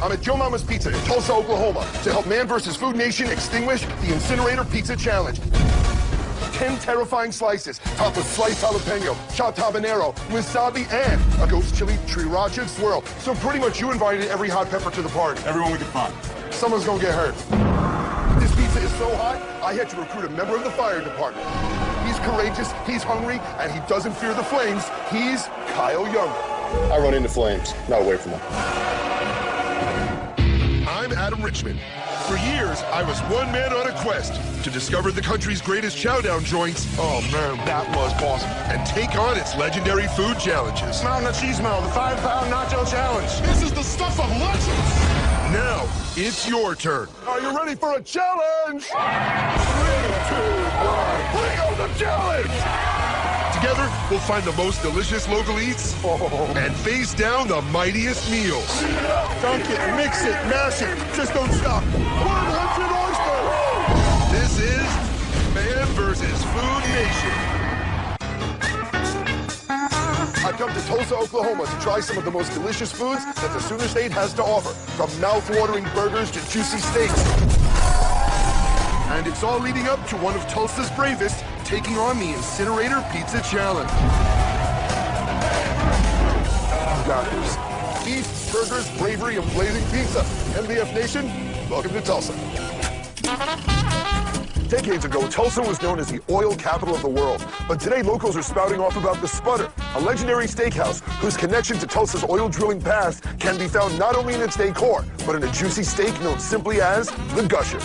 I'm at Joe Mama's Pizza in Tulsa, Oklahoma to help Man vs. Food Nation extinguish the Incinerator Pizza Challenge. 10 terrifying slices, topped with sliced jalapeno, chopped habanero, wasabi, and a ghost chili sriracha swirl. So pretty much you invited every hot pepper to the party. Everyone we could find. Someone's gonna get hurt. This pizza is so hot, I had to recruit a member of the fire department. He's courageous, he's hungry, and he doesn't fear the flames. He's Kyle Younger. I run into flames, not away from them. I'm Adam Richmond. For years, I was one man on a quest to discover the country's greatest chowdown joints. Oh man, that was awesome. And take on its legendary food challenges. Mountain of Cheese Mel, the 5-pound nacho challenge. This is the stuff of legends. Now, it's your turn. Are you ready for a challenge? 3, 2, 1, bring on the challenge! Together, we'll find the most delicious local eats and face down the mightiest meals. Dunk it, mix it, mash it, just don't stop. 100 oysters! This is Man vs. Food Nation. I've come to Tulsa, Oklahoma to try some of the most delicious foods that the Sooner State has to offer, from mouth-watering burgers to juicy steaks. And it's all leading up to one of Tulsa's bravest taking on the Incinerator Pizza Challenge. You got this. Beef, burgers, bravery, and blazing pizza. MVF Nation, welcome to Tulsa. Decades ago, Tulsa was known as the oil capital of the world. But today, locals are spouting off about the Sputter, a legendary steakhouse whose connection to Tulsa's oil drilling past can be found not only in its decor, but in a juicy steak known simply as the Gusher.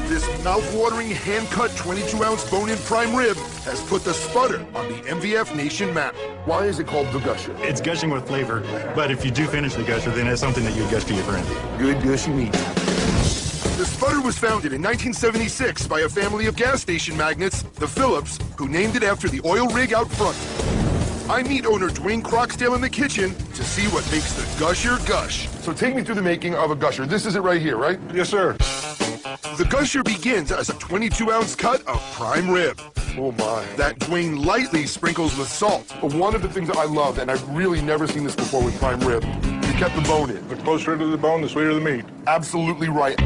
This mouth-watering, hand-cut 22-ounce bone-in prime rib has put the Sputter on the MVF Nation map. Why is it called the Gusher? It's gushing with flavor, but if you do finish the Gusher, then it's something that you would gush to your friend. Good gushy meat. The Sputter was founded in 1976 by a family of gas station magnates, the Phillips, who named it after the oil rig out front. I meet owner Dwayne Croxdale in the kitchen to see what makes the Gusher gush. So take me through the making of a Gusher. This is it right here, right? Yes, sir. The Gusher begins as a 22-ounce cut of prime rib. Oh my. That Dwayne lightly sprinkles with salt. But one of the things that I love, and I've really never seen this before with prime rib, you kept the bone in. The closer to the bone, the sweeter the meat. Absolutely right.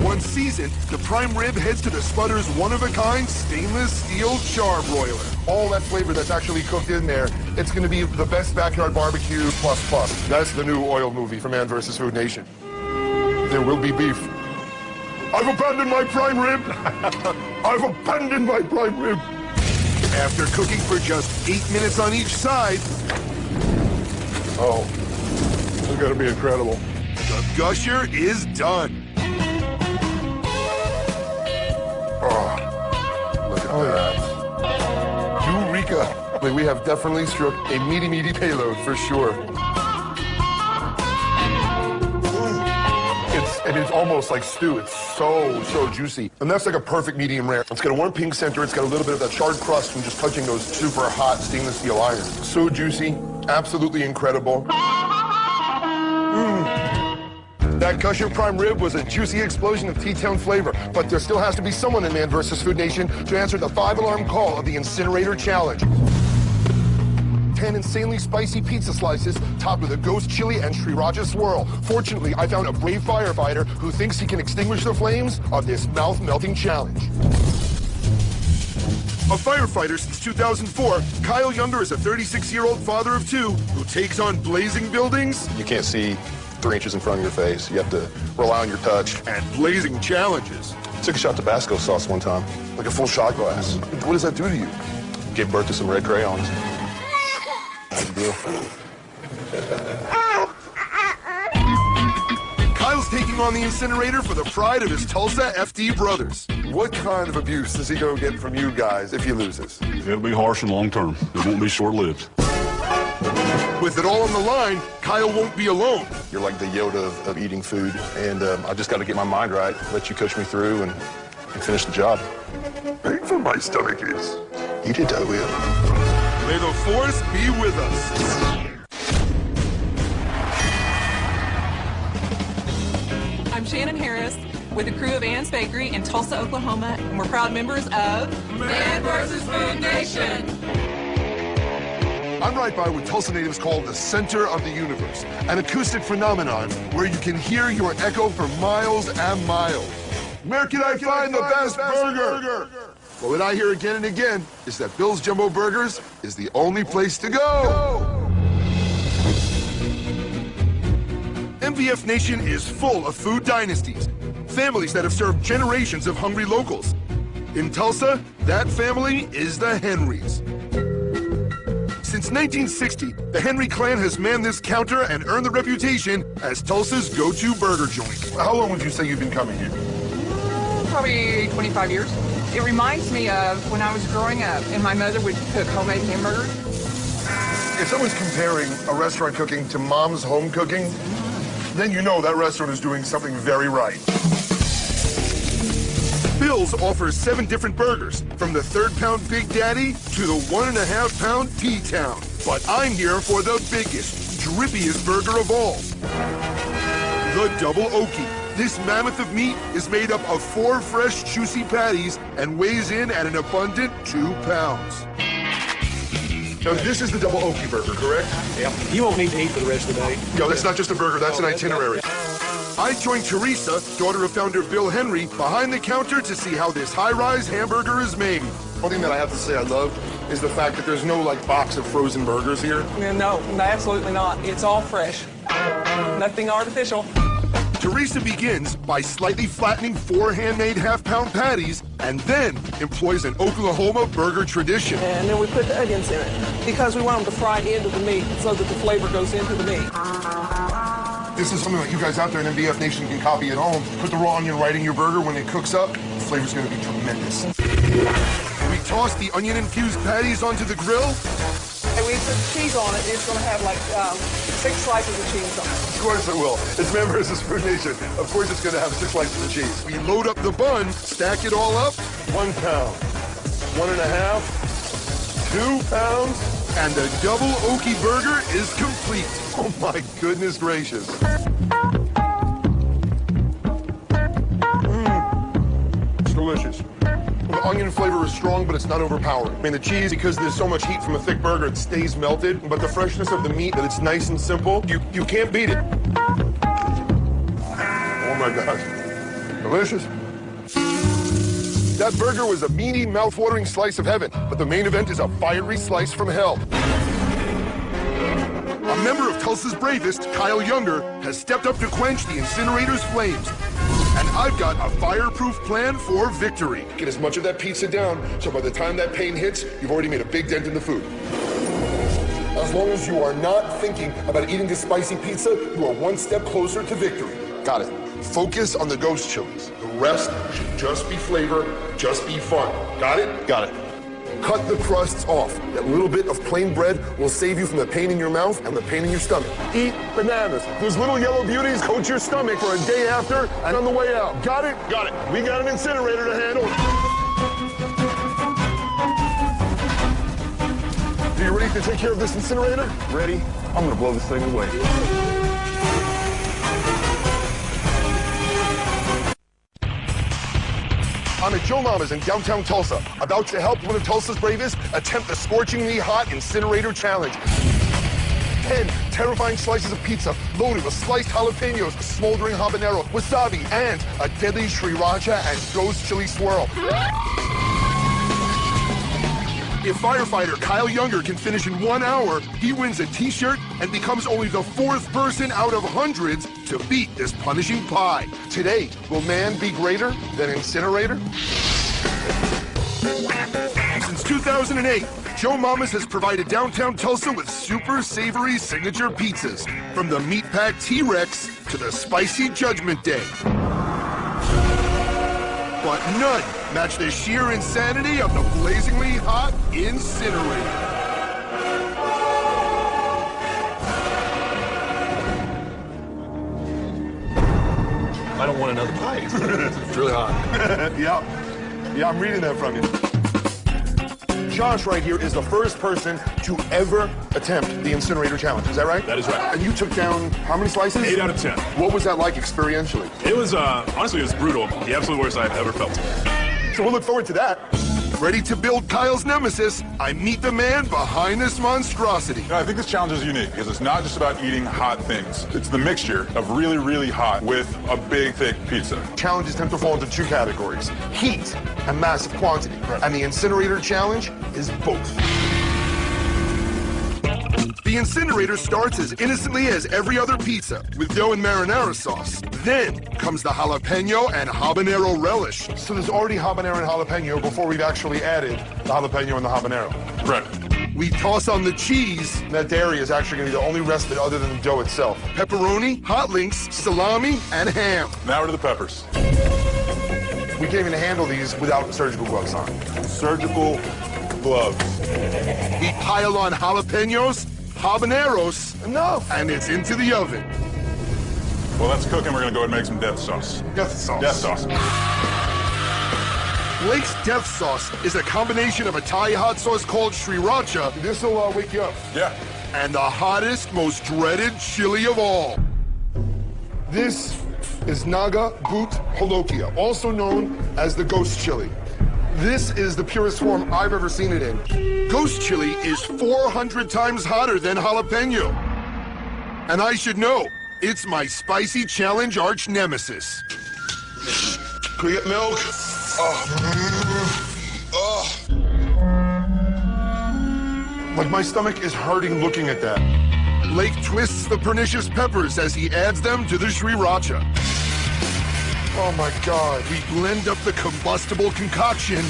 Once seasoned, the prime rib heads to the Sputter's one-of-a-kind stainless steel char broiler. All that flavor that's actually cooked in there, it's going to be the best backyard barbecue plus. That's the new oil movie for Man vs. Food Nation. There will be beef. I've abandoned my prime rib. I've abandoned my prime rib. After cooking for just 8 minutes on each side, Oh, this is going to be incredible. the Gusher is done. Oh, look at that. Eureka. Like, we have definitely struck a meaty payload for sure. It's almost like stew. It's so juicy. And that's like a perfect medium rare. It's got a warm pink center. It's got a little bit of that charred crust from just touching those super hot stainless steel irons. So juicy. Absolutely incredible. That Gusher prime rib was a juicy explosion of T-town flavor, but there still has to be someone in Man vs. Food Nation to answer the 5-alarm call of the Incinerator Challenge. 10 insanely spicy pizza slices topped with a ghost chili and sriracha swirl. Fortunately, I found a brave firefighter who thinks he can extinguish the flames of this mouth-melting challenge. A firefighter since 2004, Kyle Younger is a 36-year-old father of 2 who takes on blazing buildings. You can't see 3 inches in front of your face. You have to rely on your touch. And blazing challenges. Took a shot of Tabasco sauce one time, like a full shot glass. What does that do to you? Gave birth to some red crayons. Kyle's taking on the Incinerator for the pride of his Tulsa FD brothers. What kind of abuse does he go get from you guys if he loses? It'll be harsh and long-term. It won't be short-lived. With it all on the line, Kyle won't be alone. You're like the Yoda of eating food, and I just got to get my mind right, let you coach me through, and finish the job. Painful my stomach is. Eat it, I will. May the force be with us. I'm Shannon Harris with the crew of Ann's Bakery in Tulsa, Oklahoma, and we're proud members of Man vs. Food Nation. I'm right by what Tulsa natives call the center of the universe, an acoustic phenomenon where you can hear your echo for miles and miles. Where can I find the best burger? Well, what I hear again and again is that Bill's Jumbo Burgers is the only place to go. MVF Nation is full of food dynasties, families that have served generations of hungry locals. In Tulsa, that family is the Henrys. Since 1960, the Henry clan has manned this counter and earned the reputation as Tulsa's go-to burger joint. How long would you say you've been coming here? Probably 25 years. It reminds me of when I was growing up and my mother would cook homemade hamburgers. If someone's comparing a restaurant cooking to mom's home cooking, then you know that restaurant is doing something very right. Bill's offers 7 different burgers, from the 3rd-pound Big Daddy to the 1.5-pound T-Town. But I'm here for the biggest, drippiest burger of all, the Double Okie. This mammoth of meat is made up of 4 fresh, juicy patties and weighs in at an abundant 2 pounds. Now, this is the Double Okie burger, correct? Yeah. You won't need to eat for the rest of the day. No, that's not just a burger, that's an itinerary. I joined Teresa, daughter of founder Bill Henry, behind the counter to see how this high-rise hamburger is made. One thing that I have to say I love is the fact that there's no, like, box of frozen burgers here. No, absolutely not. It's all fresh. Nothing artificial. Teresa begins by slightly flattening 4 handmade half-pound patties and then employs an Oklahoma burger tradition. And then we put the onions in it because we want them to fry into the meat so that the flavor goes into the meat. This is something that you guys out there in MVF Nation can copy at home. Put the raw onion right in your burger. When it cooks up, the flavor's gonna be tremendous. We toss the onion-infused patties onto the grill. And we put cheese on it, it's going to have like 6 slices of cheese on it. Of course it will. It's Man vs. Food Nation. Of course it's going to have 6 slices of cheese. We load up the bun, stack it all up. 1 pound, 1.5, 2 pounds, and the Double Okie burger is complete. Oh my goodness gracious. It's delicious. The onion flavor is strong, but it's not overpowering. I mean, the cheese, because there's so much heat from a thick burger, it stays melted. But the freshness of the meat, that it's nice and simple, you can't beat it. Oh my gosh. Delicious. That burger was a meaty, mouth-watering slice of heaven, but the main event is a fiery slice from hell. A member of Tulsa's bravest, Kyle Younger, has stepped up to quench the incinerator's flames. And I've got a fireproof plan for victory. Get as much of that pizza down, so by the time that pain hits, you've already made a big dent in the food. As long as you are not thinking about eating this spicy pizza, you are 1 step closer to victory. Got it. Focus on the ghost chilies. The rest should just be flavor, just be fun. Got it? Got it. Cut the crusts off. That little bit of plain bread will save you from the pain in your mouth and the pain in your stomach. Eat bananas. Those little yellow beauties coat your stomach for a day after and on the way out. Got it? Got it. We got an incinerator to handle. Are you ready to take care of this incinerator? Ready? I'm gonna blow this thing away. I'm at Joe Mama's in downtown Tulsa, about to help one of Tulsa's bravest attempt the scorchingly hot incinerator challenge. 10 terrifying slices of pizza loaded with sliced jalapenos, smoldering habanero, wasabi, and a deadly sriracha and ghost chili swirl. If firefighter Kyle Younger can finish in 1 hour, he wins a t-shirt and becomes only the 4th person out of hundreds to beat this punishing pie. Today, will man be greater than incinerator? Since 2008, Joe Mama's has provided downtown Tulsa with super savory signature pizzas, from the meat-packed T-Rex to the spicy Judgment Day. But none match the sheer insanity of the blazingly hot incinerator. I don't want another pie. It's really hot. Yeah, I'm reading that from you. Josh right here is the first person to ever attempt the incinerator challenge. Is that right? That is right. And you took down how many slices? 8 out of 10. What was that like experientially? It was, honestly, it was brutal. The absolute worst I've ever felt. So we'll look forward to that. Ready to build Kyle's nemesis, I meet the man behind this monstrosity. I think this challenge is unique because it's not just about eating hot things. It's the mixture of really, really hot with a big, thick pizza. Challenges tend to fall into two categories: heat and massive quantity. Right. And the incinerator challenge is both. The incinerator starts as innocently as every other pizza, with dough and marinara sauce. Then comes the jalapeno and habanero relish. So there's already habanero and jalapeno before we've actually added the jalapeno and the habanero. Right. We toss on the cheese. That dairy is actually going to be the only rest of it other than the dough itself. Pepperoni, hot links, salami, and ham. Now we're to the peppers. We can't even handle these without surgical gloves on. Surgical gloves. We pile on jalapenos, habaneros, Enough. and it's into the oven. Well, that's cooking. We're going to go ahead and make some death sauce. Death sauce. Death sauce. Blake's death sauce is a combination of a Thai hot sauce called sriracha This will wake you up. Yeah. and the hottest, most dreaded chili of all. This is Naga Boot Holokia, also known as the ghost chili. This is the purest form I've ever seen it in. Ghost chili is 400 times hotter than jalapeno. And I should know, it's my spicy challenge arch nemesis. Can we get milk? Like my stomach is hurting looking at that. Blake twists the pernicious peppers as he adds them to the sriracha. Oh my God. We blend up the combustible concoction,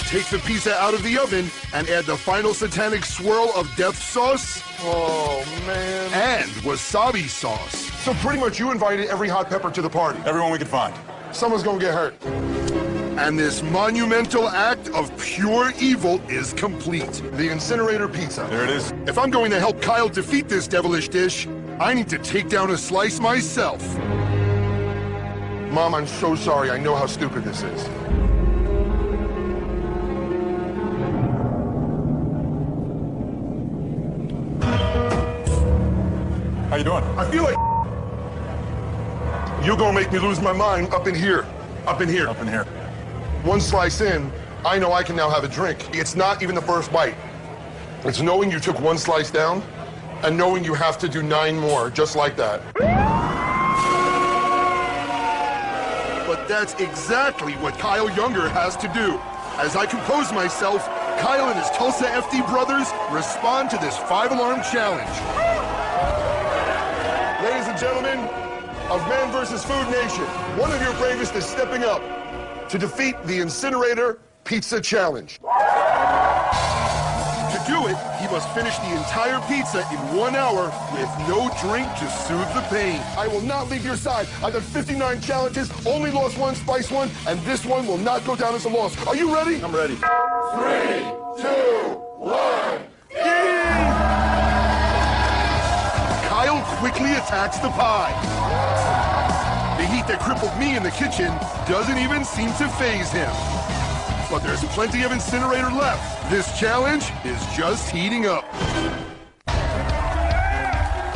take the pizza out of the oven, and add the final satanic swirl of death sauce Oh man. and wasabi sauce. So pretty much you invited every hot pepper to the party. Everyone we could find. Someone's gonna get hurt. And this monumental act of pure evil is complete. The incinerator pizza. There it is. If I'm going to help Kyle defeat this devilish dish, I need to take down a slice myself. Mom, I'm so sorry. I know how stupid this is. How you doing? I feel like you're gonna make me lose my mind up in here. Up in here. Up in here. One slice in, I know I can now have a drink. It's not even the first bite. It's knowing you took one slice down and knowing you have to do 9 more, just like that. But that's exactly what Kyle Younger has to do. As I compose myself, Kyle and his Tulsa FD brothers respond to this 5-alarm challenge. Ladies and gentlemen of Man vs. Food Nation, one of your bravest is stepping up to defeat the Incinerator Pizza Challenge. To do it, he must finish the entire pizza in 1 hour with no drink to soothe the pain. I will not leave your side. I've done 59 challenges, only lost one, spice one, and this one will not go down as a loss. Are you ready? I'm ready. 3, 2, 1. Kyle quickly attacks the pie. The heat that crippled me in the kitchen doesn't even seem to faze him. But there's plenty of incinerator left. This challenge is just heating up.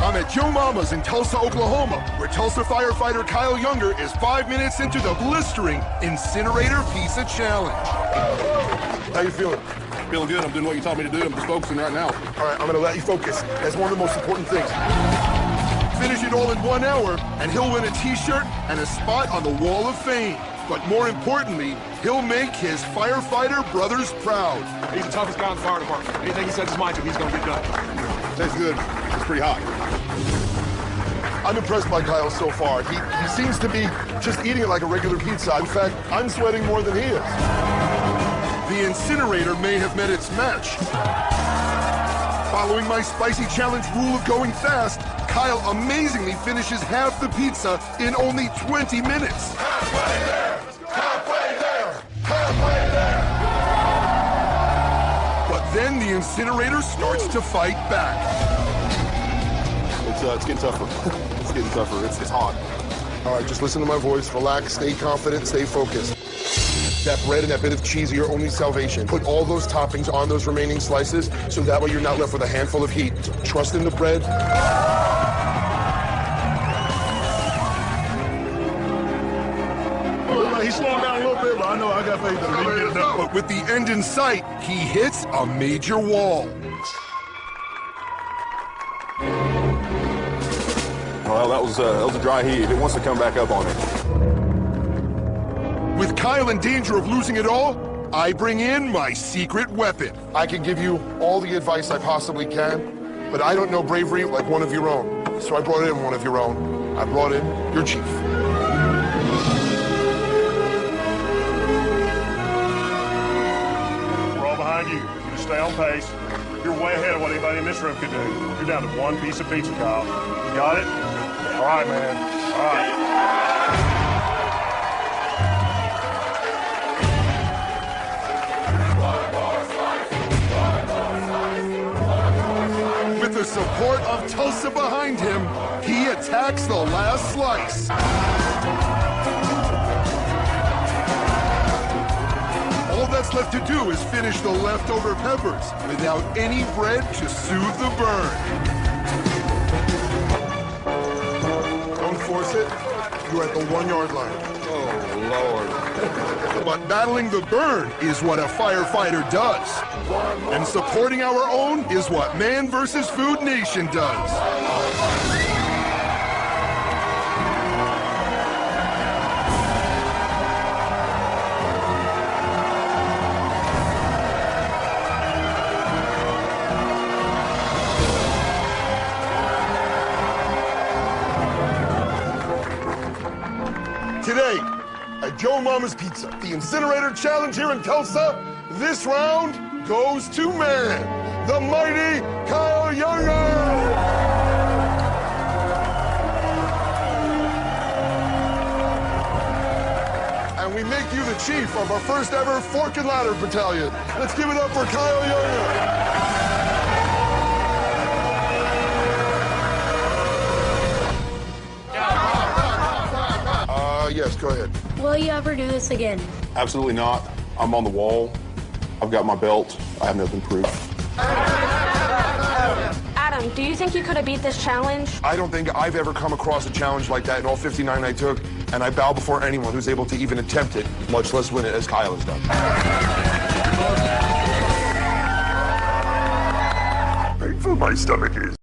I'm at Joe Mama's in Tulsa, Oklahoma, where Tulsa firefighter Kyle Younger is 5 minutes into the blistering Incinerator Pizza Challenge. How you feeling? Feeling good. I'm doing what you taught me to do. I'm just focusing right now. All right, I'm gonna let you focus. That's one of the most important things. Finish it all in 1 hour, and he'll win a t-shirt and a spot on the Wall of Fame. But more importantly, he'll make his firefighter brothers proud. He's the toughest guy in the fire department. Anything he sets his mind to, he's going to get done. Tastes good. It's pretty hot. I'm impressed by Kyle so far. He seems to be just eating it like a regular pizza. In fact, I'm sweating more than he is. The Incinerator may have met its match. Following my spicy challenge rule of going fast, Kyle amazingly finishes half the pizza in only 20 minutes. Halfway there! Halfway there! Halfway there! But then the Incinerator starts to fight back. It's getting tougher. It's getting tougher. It's hot. All right, just listen to my voice. Relax, stay confident, stay focused. That bread and that bit of cheese are your only salvation. Put all those toppings on those remaining slices so that way you're not left with a handful of heat. Trust in the bread. He's slowing down a little bit, but I know I got faith that he can get it done. But with the end in sight, he hits a major wall. Well, that was a dry heave. It wants to come back up on him. With Kyle in danger of losing it all, I bring in my secret weapon. I can give you all the advice I possibly can, but I don't know bravery like one of your own. So I brought in one of your own. I brought in your chief. We're all behind you. You just stay on pace. You're way ahead of what anybody in this room could do. You're down to one piece of pizza, Kyle. You got it? All right, man. All right. With the support of Tulsa behind him, he attacks the last slice. All that's left to do is finish the leftover peppers without any bread to soothe the burn. Don't force it. You're at the 1 yard line. Oh, Lord. But battling the burn is what a firefighter does. And supporting our own is what Man vs. Food Nation does. Today, at Joe Mama's Pizza, the incinerator challenge here in Tulsa, this round goes to man, the mighty Kyle Younger! And we make you the chief of our first ever Fork and Ladder Battalion. Let's give it up for Kyle Younger! Yes, go ahead. Will you ever do this again? Absolutely not. I'm on the wall. I've got my belt. I have nothing proof. Adam, do you think you could have beat this challenge? I don't think I've ever come across a challenge like that in all 59 I took, and I bow before anyone who's able to even attempt it, much less win it as Kyle has done. Painful my stomach is.